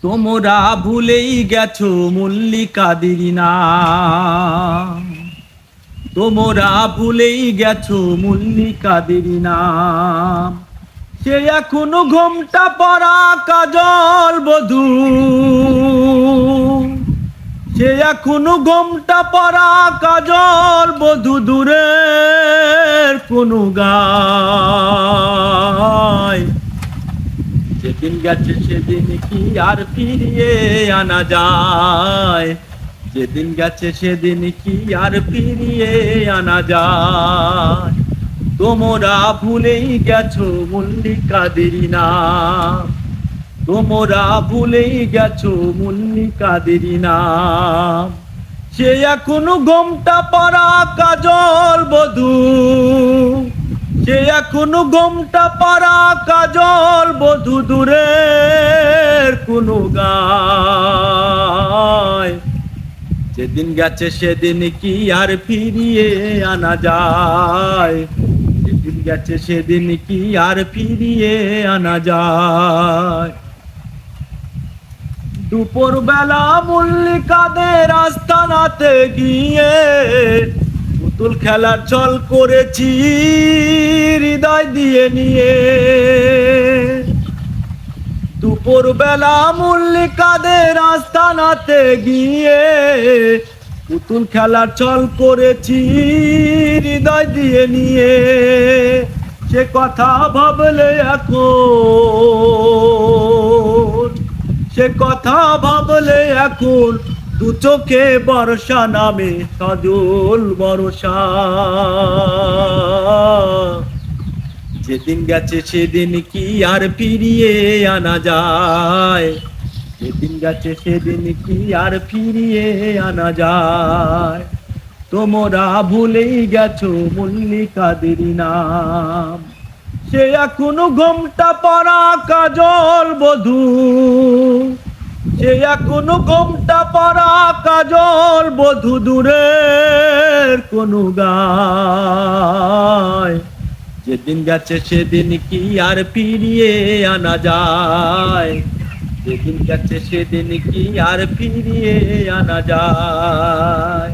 তোমরা ভুলেই গেছো মল্লিকাদের নাম। তোমরা ভুলেই গেছো মল্লিকাদের নাম। সে এখনো ঘোমটা পরা কাজল বধূ। সে এখনো ঘোমটা পরা কাজল বধূ, দূরের কোনো গায়। যেদিন গেছে সেদিন কি আর ফিরিয়ে আনা যায়। যেদিন গেছে সেদিন কি আর ফিরিয়ে আনা যায়। তোমরা ভুলেই গেছো মল্লিকাদের নাম। তোমরা ভুলেই গেছো মল্লিকাদের নাম। সে এখনো ঘোমটা পরা কাজল বধূ। সে এখনো ঘোমটা পরা কাজল বধূ, দূরের কোনো গায়। যেদিন গেছে সেদিন কি আর ফিরিয়ে আনা যায়। যেদিন গেছে সেদিন কি আর ফিরিয়ে আনা যায়। দুপুর বেলা মল্লিকাদের আস্তানাতে গিয়ে পুতুল খেলার ছল করেছি হৃদয় দিয়ে নিয়ে। দুপুর বেলা মল্লিকাদের আস্তানাতে গিয়ে পুতুল খেলার ছল করেছি হৃদয় দিয়ে নিয়ে। সে কথা ভাবলে এখন, সে কথা ভাবলে এখন দু চোখে বর্ষা নামে সজল বর্ষা। যেদিন গেছে সেদিন কি আর ফিরিয়ে আনা যায়। যেদিন গেছে সেদিন কি আর ফিরিয়ে আনা যায়। তোমরা ভুলেই গেছো মল্লিকাদের নাম। সে এখনো ঘোমটা পরা কাজল বধূ। সে এখনো ঘোমটা পরা কাজল বধূ, দূরের কোনো গায়। যেদিন গেছে সেদিন কি আর ফিরিয়ে আনা যায়। যেদিন গেছে সেদিন কি আর ফিরিয়ে আনা যায়।